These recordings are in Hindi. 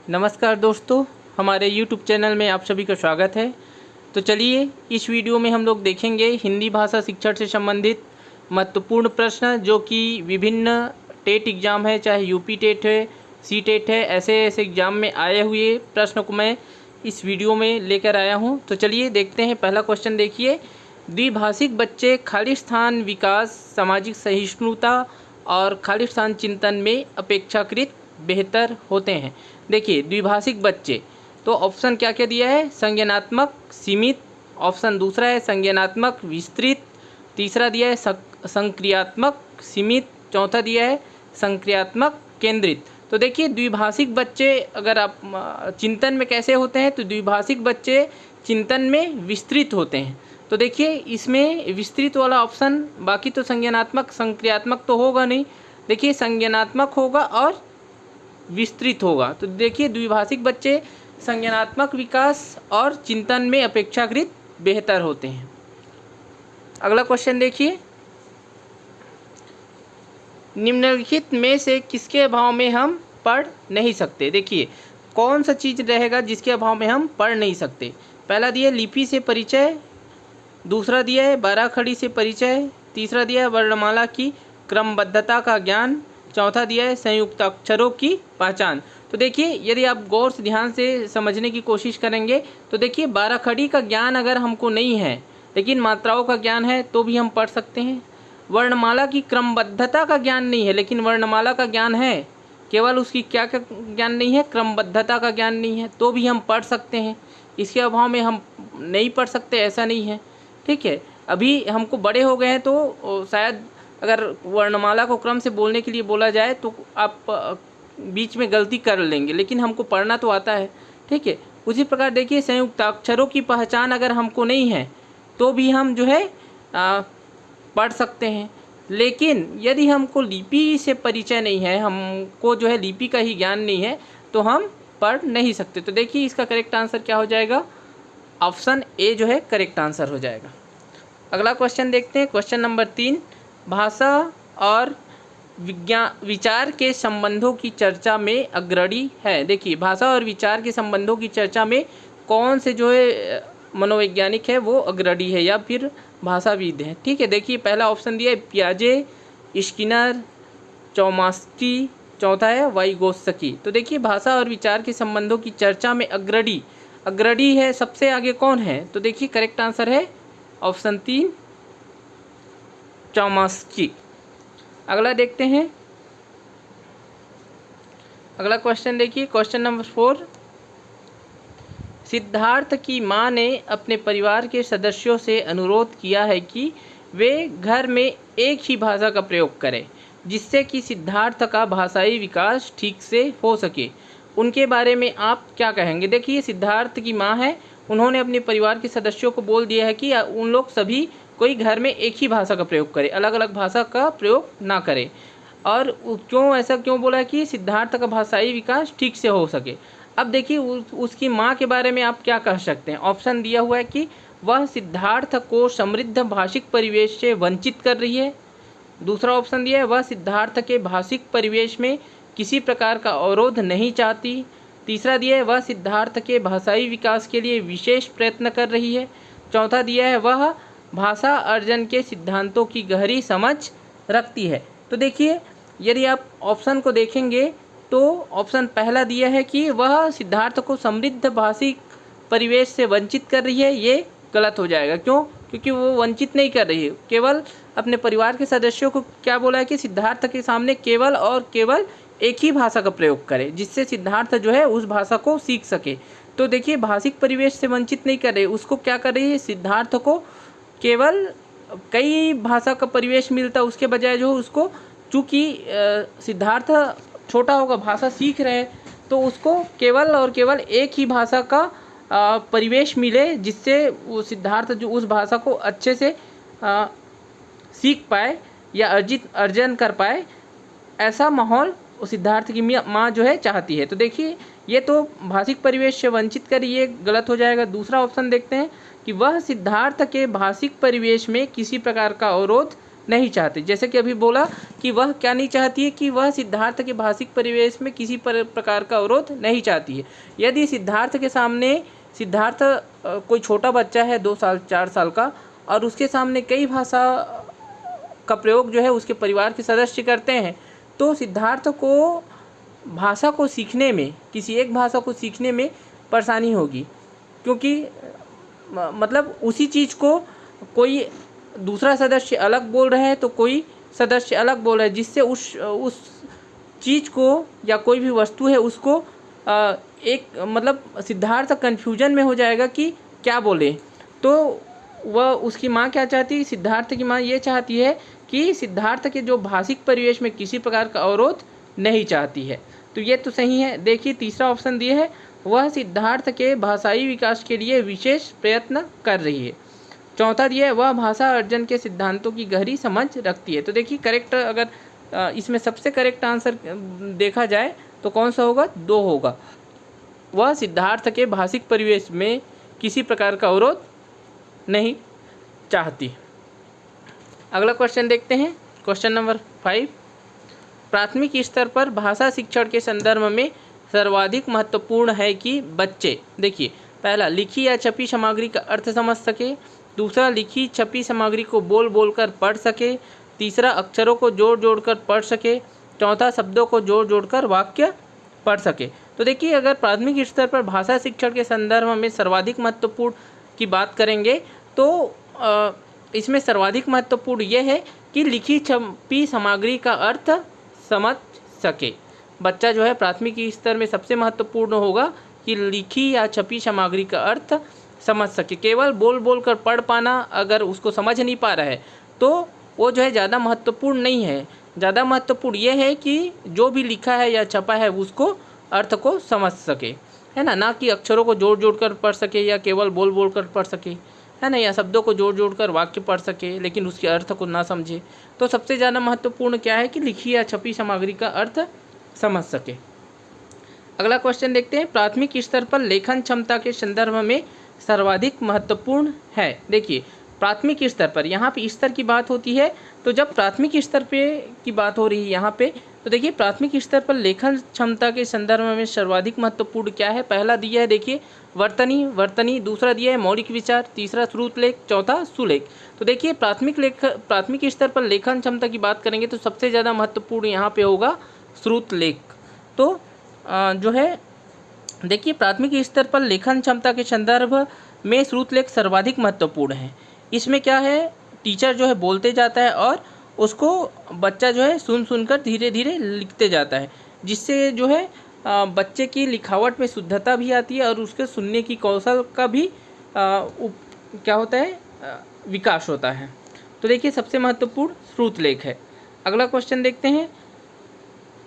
नमस्कार दोस्तों, हमारे YouTube चैनल में आप सभी का स्वागत है। तो चलिए इस वीडियो में हम लोग देखेंगे हिंदी भाषा शिक्षण से संबंधित महत्वपूर्ण प्रश्न जो कि विभिन्न टेट एग्ज़ाम है, चाहे यूपी टेट है, सी टेट है, ऐसे ऐसे एग्ज़ाम में आए हुए प्रश्न को मैं इस वीडियो में लेकर आया हूं। तो चलिए देखते हैं। पहला क्वेश्चन देखिए, द्विभाषिक बच्चे खालिस्तान विकास, सामाजिक सहिष्णुता और खालिस्तान चिंतन में अपेक्षाकृत बेहतर होते हैं। देखिए द्विभाषिक बच्चे, तो ऑप्शन क्या क्या दिया है, संज्ञानात्मक सीमित, ऑप्शन दूसरा है संज्ञानात्मक विस्तृत, तीसरा दिया है संक्रियात्मक सीमित, चौथा दिया है संक्रियात्मक केंद्रित। तो देखिए द्विभाषिक बच्चे अगर आप चिंतन में कैसे होते हैं, तो द्विभाषिक बच्चे चिंतन में विस्तृत होते हैं। तो देखिए इसमें विस्तृत वाला ऑप्शन, बाकी तो संज्ञानात्मक संक्रियात्मक तो होगा नहीं, देखिए संज्ञानात्मक होगा और विस्तृत होगा। तो देखिए द्विभाषिक बच्चे संज्ञानात्मक विकास और चिंतन में अपेक्षाकृत बेहतर होते हैं। अगला क्वेश्चन देखिए, निम्नलिखित में से किसके अभाव में हम पढ़ नहीं सकते। देखिए कौन सा चीज़ रहेगा जिसके अभाव में हम पढ़ नहीं सकते। पहला दिया लिपि से परिचय, दूसरा दिया है बाराखड़ी से परिचय, तीसरा दिया है वर्णमाला की क्रमबद्धता का ज्ञान, चौथा दिया है संयुक्त अक्षरों की पहचान। तो देखिए यदि आप गौर से ध्यान से समझने की कोशिश करेंगे तो देखिए बाराखड़ी का ज्ञान अगर हमको नहीं है लेकिन मात्राओं का ज्ञान है तो भी हम पढ़ सकते हैं। वर्णमाला की क्रमबद्धता का ज्ञान नहीं है लेकिन वर्णमाला का ज्ञान है, केवल उसकी क्या क्या ज्ञान नहीं है, क्रमबद्धता का ज्ञान नहीं है, तो भी हम पढ़ सकते हैं। इसके अभाव में हम नहीं पढ़ सकते ऐसा नहीं है। ठीक है, अभी हमको बड़े हो गए हैं तो शायद अगर वर्णमाला को क्रम से बोलने के लिए बोला जाए तो आप बीच में गलती कर लेंगे, लेकिन हमको पढ़ना तो आता है। ठीक है, उसी प्रकार देखिए संयुक्त अक्षरों की पहचान अगर हमको नहीं है तो भी हम जो है पढ़ सकते हैं। लेकिन यदि हमको लिपि से परिचय नहीं है, हमको जो है लिपि का ही ज्ञान नहीं है, तो हम पढ़ नहीं सकते। तो देखिए इसका करेक्ट आंसर क्या हो जाएगा, ऑप्शन ए जो है करेक्ट आंसर हो जाएगा। अगला क्वेश्चन देखते हैं, क्वेश्चन नंबर 3, भाषा और विचार के संबंधों की चर्चा में अग्रणी है। देखिए भाषा और विचार के संबंधों की चर्चा में कौन से जो है मनोवैज्ञानिक है वो अग्रणी है या फिर भाषाविद हैं। ठीक है, देखिए पहला ऑप्शन दिया है पियाजे, स्किनर, चौमास्की, चौथा है वाइगोत्स्की। तो देखिए भाषा और विचार के संबंधों की चर्चा में अग्रणी है, सबसे आगे कौन है, तो देखिए करेक्ट आंसर है ऑप्शन 3 चौमास्की। अगला देखते हैं, अगला क्वेश्चन देखिए, क्वेश्चन नंबर 4, सिद्धार्थ की मां ने अपने परिवार के सदस्यों से अनुरोध किया है कि वे घर में एक ही भाषा का प्रयोग करें जिससे कि सिद्धार्थ का भाषाई विकास ठीक से हो सके। उनके बारे में आप क्या कहेंगे। देखिए सिद्धार्थ की मां है, उन्होंने अपने परिवार के सदस्यों को बोल दिया है कि उन लोग सभी कोई घर में एक ही भाषा का प्रयोग करे, अलग अलग भाषा का प्रयोग ना करे। और क्यों ऐसा क्यों बोला कि सिद्धार्थ का भाषाई विकास ठीक से हो सके। अब देखिए उसकी माँ के बारे में आप क्या कह सकते हैं। ऑप्शन दिया हुआ है कि वह सिद्धार्थ को समृद्ध भाषिक परिवेश से वंचित कर रही है, दूसरा ऑप्शन दिया है वह सिद्धार्थ के भाषिक परिवेश में किसी प्रकार का अवरोध नहीं चाहती, तीसरा दिया है वह सिद्धार्थ के भाषाई विकास के लिए विशेष प्रयत्न कर रही है, चौथा दिया है वह भाषा अर्जन के सिद्धांतों की गहरी समझ रखती है। तो देखिए यदि आप ऑप्शन को देखेंगे तो ऑप्शन पहला दिया है कि वह सिद्धार्थ को समृद्ध भाषिक परिवेश से वंचित कर रही है, ये गलत हो जाएगा। क्यों, क्योंकि वो वंचित नहीं कर रही है, केवल अपने परिवार के सदस्यों को क्या बोला है कि सिद्धार्थ के सामने केवल और केवल एक ही भाषा का प्रयोग करे जिससे सिद्धार्थ जो है उस भाषा को सीख सके। तो देखिए भाषिक परिवेश से वंचित नहीं कर रही, उसको क्या कर रही है, सिद्धार्थ को केवल कई भाषा का परिवेश मिलता, उसके बजाय जो उसको, चूँकि सिद्धार्थ छोटा होगा, भाषा सीख रहे, तो उसको केवल और केवल एक ही भाषा का परिवेश मिले जिससे वो सिद्धार्थ जो उस भाषा को अच्छे से सीख पाए या अर्जन कर पाए, ऐसा माहौल सिद्धार्थ की माँ जो है चाहती है। तो देखिए ये तो भाषिक परिवेश से वंचित कर, ये गलत हो जाएगा। दूसरा ऑप्शन देखते हैं कि वह सिद्धार्थ के भाषिक परिवेश में किसी प्रकार का अवरोध नहीं चाहते। जैसे कि अभी बोला कि वह क्या नहीं चाहती है, कि वह सिद्धार्थ के भाषिक परिवेश में किसी प्रकार का अवरोध नहीं चाहती है। यदि सिद्धार्थ के सामने कोई छोटा बच्चा है 2 साल 4 साल का, और उसके सामने कई भाषा का प्रयोग जो है उसके परिवार के सदस्य करते हैं, तो सिद्धार्थ को भाषा को सीखने में, किसी एक भाषा को सीखने में परेशानी होगी, क्योंकि मतलब उसी चीज़ को कोई दूसरा सदस्य अलग बोल रहा है तो कोई सदस्य अलग बोल रहा है, जिससे उस चीज़ को या कोई भी वस्तु है उसको एक मतलब सिद्धार्थ कन्फ्यूजन में हो जाएगा कि क्या बोले। तो वह उसकी माँ क्या चाहती है, सिद्धार्थ की माँ ये चाहती है कि सिद्धार्थ के जो भाषिक परिवेश में किसी प्रकार का अवरोध नहीं चाहती है। तो ये तो सही है। देखिए तीसरा ऑप्शन दिया है, वह सिद्धार्थ के भाषाई विकास के लिए विशेष प्रयत्न कर रही है। चौथा दिया है, वह भाषा अर्जन के सिद्धांतों की गहरी समझ रखती है। तो देखिए करेक्ट, अगर इसमें सबसे करेक्ट आंसर देखा जाए तो कौन सा होगा, 2 होगा। वह सिद्धार्थ के भाषिक परिवेश में किसी प्रकार का अवरोध नहीं चाहती। अगला क्वेश्चन देखते हैं, क्वेश्चन नंबर 5। प्राथमिक स्तर पर भाषा शिक्षण के संदर्भ में सर्वाधिक महत्वपूर्ण है कि बच्चे, देखिए पहला, लिखी या छपी सामग्री का अर्थ समझ सके। दूसरा, लिखी छपी सामग्री को बोल बोल कर पढ़ सके। तीसरा, अक्षरों को जोड़ जोड़ कर पढ़ सके। चौथा, शब्दों को जोड़ जोड़ कर वाक्य पढ़ सके। तो देखिए अगर प्राथमिक स्तर पर भाषा शिक्षण के संदर्भ में सर्वाधिक महत्वपूर्ण की बात करेंगे तो इसमें सर्वाधिक महत्वपूर्ण यह है कि लिखी छपी सामग्री का अर्थ समझ सके। बच्चा जो है प्राथमिक स्तर में सबसे महत्वपूर्ण होगा कि लिखी या छपी सामग्री का अर्थ समझ सके। केवल बोल बोल कर पढ़ पाना अगर उसको समझ नहीं पा रहा है तो वो जो है ज़्यादा महत्वपूर्ण नहीं है। ज़्यादा महत्वपूर्ण ये है कि जो भी लिखा है या छपा है उसको अर्थ को समझ सके, है ना कि अक्षरों को जोड़ जोड़ कर पढ़ सके या केवल बोल बोल कर पढ़ सके, है ना, या शब्दों को जोड़ जोड़ कर वाक्य पढ़ सके लेकिन उसके अर्थ को ना समझे। तो सबसे ज़्यादा महत्वपूर्ण क्या है कि लिखी या छपी सामग्री का अर्थ समझ सके। अगला क्वेश्चन देखते हैं, प्राथमिक स्तर पर लेखन क्षमता के संदर्भ में सर्वाधिक महत्वपूर्ण है। देखिए प्राथमिक स्तर पर, यहाँ पे स्तर की बात होती है, तो जब प्राथमिक स्तर पे की बात हो रही है यहाँ पे, तो देखिए प्राथमिक स्तर पर लेखन क्षमता के संदर्भ में सर्वाधिक महत्वपूर्ण क्या है। पहला दिया है देखिए वर्तनी, दूसरा दिया है मौलिक विचार, तीसरा श्रुतलेख, चौथा सुलेख। तो देखिए प्राथमिक स्तर पर लेखन क्षमता की बात करेंगे तो सबसे ज़्यादा महत्वपूर्ण यहाँ पे होगा श्रुतलेख। तो जो है देखिए प्राथमिक स्तर पर लेखन क्षमता के संदर्भ में श्रुतलेख सर्वाधिक महत्वपूर्ण है। इसमें क्या है, टीचर जो है बोलते जाता है और उसको बच्चा जो है सुनकर धीरे धीरे लिखते जाता है, जिससे जो है बच्चे की लिखावट में शुद्धता भी आती है और उसके सुनने की कौशल का भी क्या होता है, विकास होता है। तो देखिए सबसे महत्वपूर्ण श्रुतलेख है। अगला क्वेश्चन देखते हैं,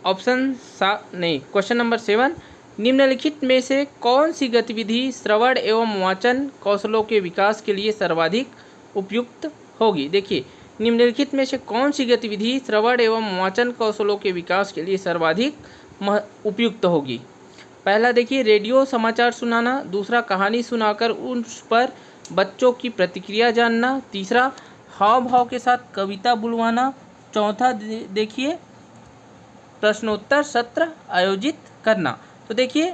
क्वेश्चन नंबर 7। निम्नलिखित में से कौन सी गतिविधि श्रवण एवं वाचन कौशलों के विकास के लिए सर्वाधिक उपयुक्त होगी। देखिए निम्नलिखित में से कौन सी गतिविधि श्रवण एवं वाचन कौशलों के विकास के लिए सर्वाधिक उपयुक्त होगी। पहला देखिए रेडियो समाचार सुनाना, दूसरा कहानी सुनाकर उस पर बच्चों की प्रतिक्रिया जानना, तीसरा हाव भाव के साथ कविता बुलवाना, चौथा देखिए प्रश्नोत्तर सत्र आयोजित करना। तो देखिए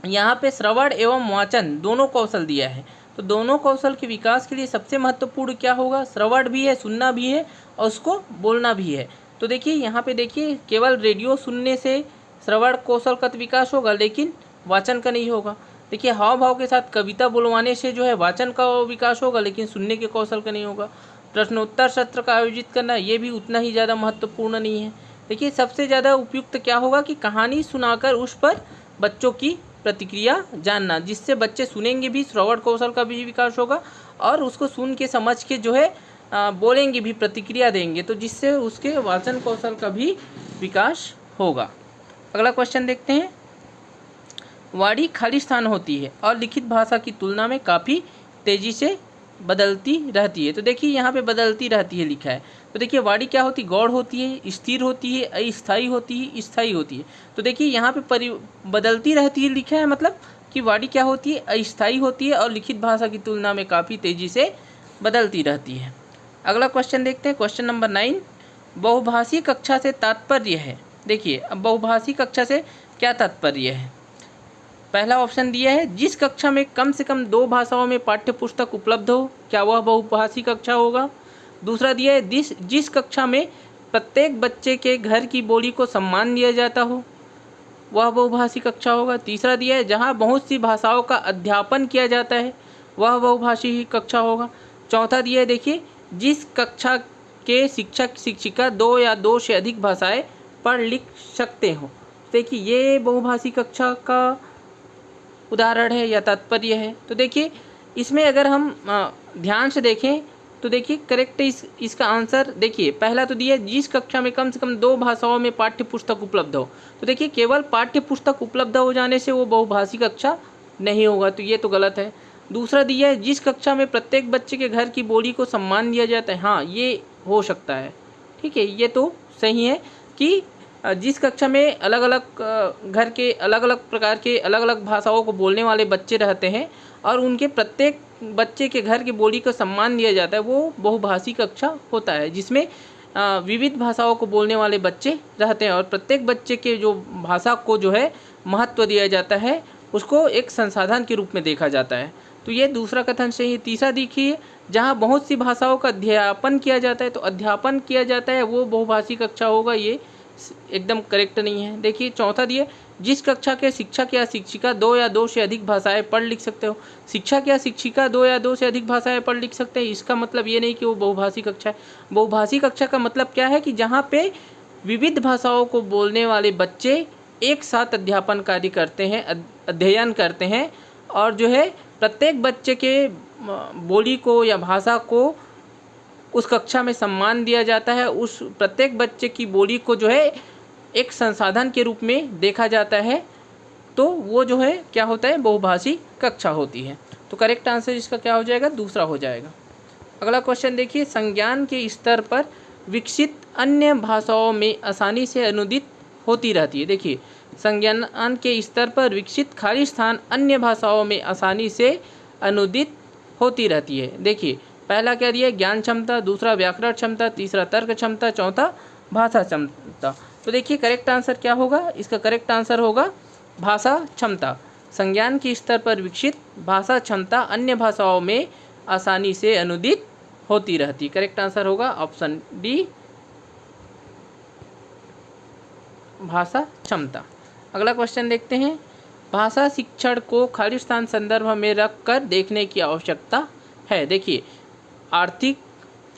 यहाँ पे श्रवण एवं वाचन दोनों कौशल दिया है, तो दोनों कौशल के विकास के लिए सबसे महत्वपूर्ण क्या होगा, श्रवण भी है, सुनना भी है और उसको बोलना भी है। तो देखिए यहाँ पे देखिए केवल रेडियो सुनने से श्रवण कौशल का विकास होगा लेकिन वाचन का नहीं होगा। देखिए हाव भाव के साथ कविता बुलवाने से जो है वाचन का विकास होगा लेकिन सुनने के कौशल का नहीं होगा। प्रश्नोत्तर सत्र का आयोजित करना ये भी उतना ही ज़्यादा महत्वपूर्ण नहीं है। देखिए सबसे ज़्यादा उपयुक्त क्या होगा कि कहानी सुनाकर उस पर बच्चों की प्रतिक्रिया जानना, जिससे बच्चे सुनेंगे भी, श्रवण कौशल का भी विकास होगा और उसको सुन के समझ के जो है बोलेंगे भी, प्रतिक्रिया देंगे, तो जिससे उसके वाचन कौशल का भी विकास होगा। अगला क्वेश्चन देखते हैं, वाणी खाली स्थान होती है और लिखित भाषा की तुलना में काफ़ी तेज़ी से बदलती रहती है। तो देखिए यहाँ पे बदलती रहती है लिखा है। तो देखिए वाणी क्या होती है, गौड़ होती है, स्थिर होती है, अस्थायी होती है, स्थायी होती है। तो देखिए यहाँ पे बदलती रहती है लिखा है, मतलब कि वाणी क्या होती है, अस्थायी होती है और लिखित भाषा की तुलना में काफ़ी तेज़ी से बदलती रहती है। अगला क्वेश्चन देखते हैं, क्वेश्चन नंबर 9, बहुभाषी कक्षा से तात्पर्य है। देखिए अब बहुभाषी कक्षा से क्या तात्पर्य है। पहला ऑप्शन दिया है जिस कक्षा में कम से कम 2 भाषाओं में पाठ्य पुस्तक उपलब्ध हो, क्या वह बहुभाषी कक्षा होगा। दूसरा दिया है जिस कक्षा में प्रत्येक बच्चे के घर की बोली को सम्मान दिया जाता हो, वह बहुभाषी कक्षा होगा। तीसरा दिया है जहाँ बहुत सी भाषाओं का अध्यापन किया जाता है, वह बहुभाषी कक्षा होगा। चौथा दिया है देखिए जिस कक्षा के शिक्षक शिक्षिका 2 या 2 से अधिक भाषाएं पढ़ लिख सकते हो। देखिए ये बहुभाषी कक्षा का उदाहरण है या तात्पर्य है। तो देखिए इसमें अगर हम ध्यान से देखें तो देखिए करेक्ट इसका आंसर देखिए पहला तो दिया जिस कक्षा में कम से कम 2 भाषाओं में पाठ्य पुस्तक उपलब्ध हो। तो देखिए केवल पाठ्य पुस्तक उपलब्ध हो जाने से वो बहुभाषी कक्षा नहीं होगा, तो ये तो गलत है। दूसरा दिया है जिस कक्षा में प्रत्येक बच्चे के घर की बोली को सम्मान दिया जाता है, हाँ ये हो सकता है, ठीक है, ये तो सही है कि जिस कक्षा में अलग अलग घर के अलग अलग प्रकार के अलग अलग भाषाओं को बोलने वाले बच्चे रहते हैं और उनके प्रत्येक बच्चे के घर की बोली को सम्मान दिया जाता है, वो बहुभाषी कक्षा होता है जिसमें विविध भाषाओं को बोलने वाले बच्चे रहते हैं और प्रत्येक बच्चे के जो भाषा को जो है महत्व दिया जाता है, उसको एक संसाधन के रूप में देखा जाता है। तो ये दूसरा कथन सही है। तीसरा देखिए जहाँ बहुत सी भाषाओं का अध्यापन किया जाता है, तो अध्यापन किया जाता है वो बहुभाषी कक्षा होगा, ये एकदम करेक्ट नहीं है। देखिए चौथा दिए जिस कक्षा के शिक्षक या शिक्षिका 2 या 2 से अधिक भाषाएं पढ़ लिख सकते हो। शिक्षक या शिक्षिका 2 या 2 से अधिक भाषाएं पढ़ लिख सकते हैं, इसका मतलब ये नहीं कि वो बहुभाषी कक्षा है। बहुभाषी कक्षा का मतलब क्या है कि जहाँ पे विविध भाषाओं को बोलने वाले बच्चे एक साथ अध्यापन कार्य करते हैं, अध्ययन करते हैं और जो है प्रत्येक बच्चे के बोली को या भाषा को उस कक्षा में सम्मान दिया जाता है, उस प्रत्येक बच्चे की बोली को जो है एक संसाधन के रूप में देखा जाता है, तो वो जो है क्या होता है बहुभाषी कक्षा होती है। तो करेक्ट आंसर इसका क्या हो जाएगा, दूसरा हो जाएगा। अगला क्वेश्चन देखिए संज्ञान के स्तर पर विकसित अन्य भाषाओं में आसानी से अनुदित होती रहती है। देखिए संज्ञान के स्तर पर विकसित खालिस्तान अन्य भाषाओं में आसानी से अनुदित होती रहती है। देखिए पहला क्या दिया ज्ञान क्षमता, दूसरा व्याकरण क्षमता, तीसरा तर्क क्षमता, चौथा भाषा क्षमता। तो देखिए करेक्ट आंसर क्या होगा, इसका करेक्ट आंसर होगा भाषा क्षमता। संज्ञान के स्तर पर विकसित भाषा क्षमता अन्य भाषाओं में आसानी से अनुदित होती रहती। करेक्ट आंसर होगा ऑप्शन डी भाषा क्षमता। अगला क्वेश्चन देखते हैं भाषा शिक्षण को खालिस्तान संदर्भ में रखकर देखने की आवश्यकता है। देखिए आर्थिक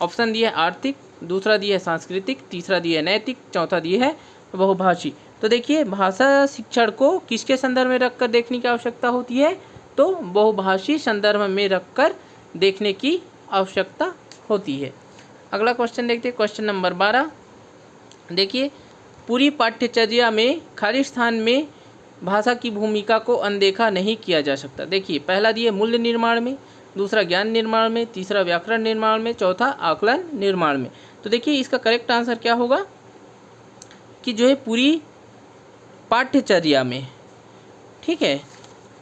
ऑप्शन दिया है आर्थिक, दूसरा दिया है सांस्कृतिक, तीसरा दिया है नैतिक, चौथा दिया है बहुभाषी। तो देखिए भाषा शिक्षण को किसके संदर्भ में रखकर देखने की आवश्यकता होती है, तो बहुभाषी संदर्भ में रखकर देखने की आवश्यकता होती है। अगला क्वेश्चन देखते हैं क्वेश्चन नंबर 12। देखिए पूरी पाठ्यचर्या में खालिस्तान में भाषा की भूमिका को अनदेखा नहीं किया जा सकता। देखिए पहला दिए मूल्य निर्माण में, दूसरा ज्ञान निर्माण में, तीसरा व्याकरण निर्माण में, चौथा आकलन निर्माण में। तो देखिए इसका करेक्ट आंसर क्या होगा कि जो है पूरी पाठ्यचर्या में, ठीक है,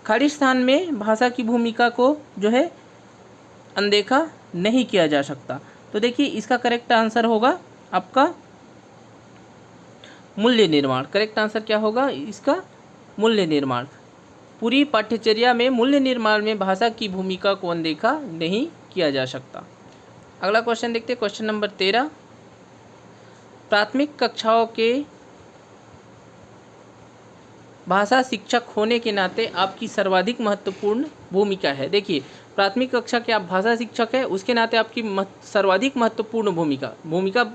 खालिस्तान में भाषा की भूमिका को जो है अनदेखा नहीं किया जा सकता। तो देखिए इसका करेक्ट आंसर होगा आपका मूल्य निर्माण। करेक्ट आंसर क्या होगा इसका मूल्य निर्माण। पूरी पाठ्यचर्या में मूल्य निर्माण में भाषा की भूमिका को अनदेखा नहीं किया जा सकता। अगला क्वेश्चन देखते हैं क्वेश्चन नंबर 13। प्राथमिक कक्षाओं के भाषा शिक्षक होने के नाते आपकी सर्वाधिक महत्वपूर्ण भूमिका है। देखिए प्राथमिक कक्षा के आप भाषा शिक्षक है, उसके नाते आपकी सर्वाधिक महत्वपूर्ण भूमिका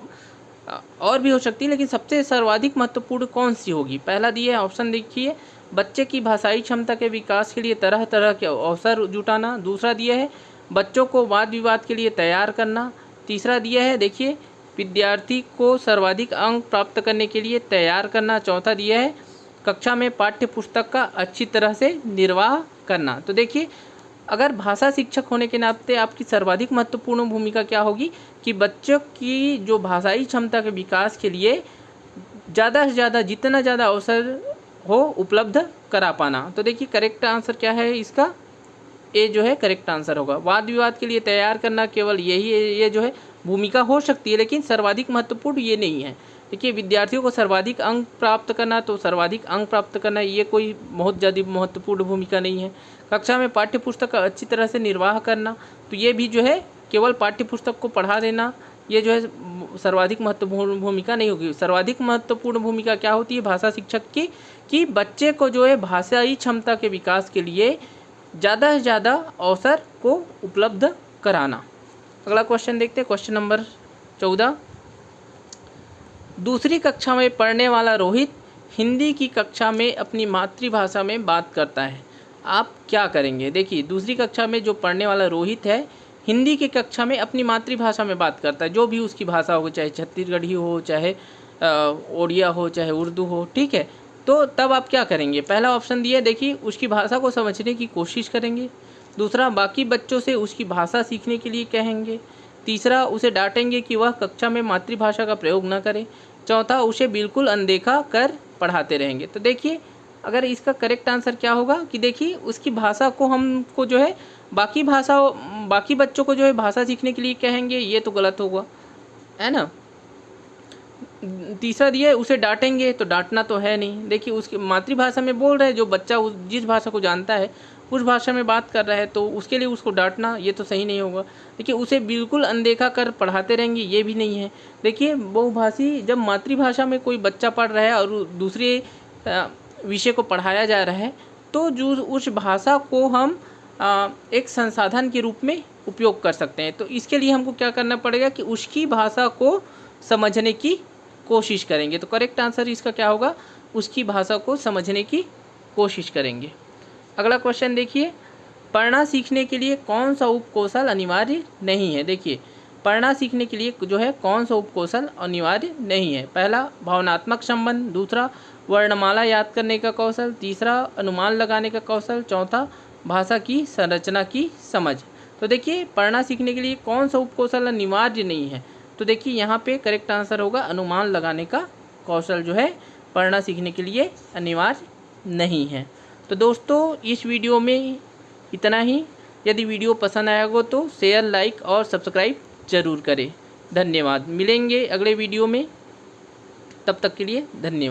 और भी हो सकती है, लेकिन सबसे सर्वाधिक महत्वपूर्ण कौन सी होगी। पहला दिया है ऑप्शन देखिए बच्चे की भाषाई क्षमता के विकास के लिए तरह तरह के अवसर जुटाना, दूसरा दिया है बच्चों को वाद विवाद के लिए तैयार करना, तीसरा दिया है देखिए विद्यार्थी को सर्वाधिक अंक प्राप्त करने के लिए तैयार करना, चौथा दिया है कक्षा में पाठ्य पुस्तक का अच्छी तरह से निर्वाह करना। तो देखिए अगर भाषा शिक्षक होने के नाते आपकी सर्वाधिक महत्वपूर्ण भूमिका क्या होगी कि बच्चों की जो भाषाई क्षमता के विकास के लिए ज़्यादा से ज़्यादा जितना ज़्यादा अवसर हो उपलब्ध करा पाना। तो देखिए करेक्ट आंसर क्या है इसका, ए जो है करेक्ट आंसर होगा। वाद विवाद के लिए तैयार करना केवल यही ये जो है भूमिका हो सकती है, लेकिन सर्वाधिक महत्वपूर्ण ये नहीं है। देखिए, विद्यार्थियों को सर्वाधिक अंक प्राप्त करना, तो सर्वाधिक अंक प्राप्त करना ये कोई बहुत ज़्यादा महत्वपूर्ण भूमिका नहीं है। कक्षा में पाठ्य पुस्तक का अच्छी तरह से निर्वाह करना, तो ये भी जो है केवल पाठ्य पुस्तक को पढ़ा देना, ये जो है सर्वाधिक महत्वपूर्ण भूमिका नहीं होगी। सर्वाधिक महत्वपूर्ण भूमिका क्या होती है भाषा शिक्षक की, कि बच्चे को जो है भाषाई क्षमता के विकास के लिए ज़्यादा से ज़्यादा अवसर को उपलब्ध कराना। अगला क्वेश्चन देखते हैं, क्वेश्चन नंबर 14। दूसरी कक्षा में पढ़ने वाला रोहित हिंदी की कक्षा में अपनी मातृभाषा में बात करता है, आप क्या करेंगे। देखिए, दूसरी कक्षा में जो पढ़ने वाला रोहित है हिंदी की कक्षा में अपनी मातृभाषा में बात करता है, जो भी उसकी भाषा हो, चाहे छत्तीसगढ़ी हो, चाहे ओडिया हो, चाहे उर्दू हो, ठीक है। तो तब आप क्या करेंगे। पहला ऑप्शन दिया, देखिए उसकी भाषा को समझने की कोशिश करेंगे। दूसरा, बाकी बच्चों से उसकी भाषा सीखने के लिए कहेंगे। तीसरा, उसे डांटेंगे कि वह कक्षा में मातृभाषा का प्रयोग न करे। चौथा, उसे बिल्कुल अनदेखा कर पढ़ाते रहेंगे। तो देखिए, अगर इसका करेक्ट आंसर क्या होगा कि देखिए उसकी भाषा को हमको जो है बाकी बच्चों को जो है भाषा सीखने के लिए कहेंगे, ये तो गलत होगा, है ना। तीसरा दिया है उसे डांटेंगे, तो डांटना तो है नहीं। देखिए, उसकी मातृभाषा में बोल रहे हैं, जो बच्चा जिस भाषा को जानता है उस भाषा में बात कर रहा है, तो उसके लिए उसको डांटना ये तो सही नहीं होगा। देखिए, उसे बिल्कुल अनदेखा कर पढ़ाते रहेंगे, ये भी नहीं है। देखिए, बहुभाषी जब मातृभाषा में कोई बच्चा पढ़ रहा है और दूसरे विषय को पढ़ाया जा रहा है, तो जो उस भाषा को हम एक संसाधन के रूप में उपयोग कर सकते हैं। तो इसके लिए हमको क्या करना पड़ेगा कि उसकी भाषा को समझने की कोशिश करेंगे। तो करेक्ट आंसर इसका क्या होगा, उसकी भाषा को समझने की कोशिश करेंगे। अगला क्वेश्चन देखिए, पढ़ना सीखने के लिए कौन सा उपकौशल अनिवार्य नहीं है। देखिए, पढ़ना सीखने के लिए जो है कौन सा उपकौशल अनिवार्य नहीं है। पहला, भावनात्मक संबंध। दूसरा, वर्णमाला याद करने का कौशल। तीसरा, अनुमान लगाने का कौशल। चौथा, भाषा की संरचना की समझ। तो देखिए, पढ़ना सीखने के लिए कौन सा उपकौशल अनिवार्य नहीं है। तो देखिए, यहाँ पे करेक्ट आंसर होगा अनुमान लगाने का कौशल जो है पढ़ना सीखने के लिए अनिवार्य नहीं है। तो दोस्तों, इस वीडियो में इतना ही। यदि वीडियो पसंद आया हो तो शेयर, लाइक और सब्सक्राइब ज़रूर करें। धन्यवाद। मिलेंगे अगले वीडियो में, तब तक के लिए धन्यवाद।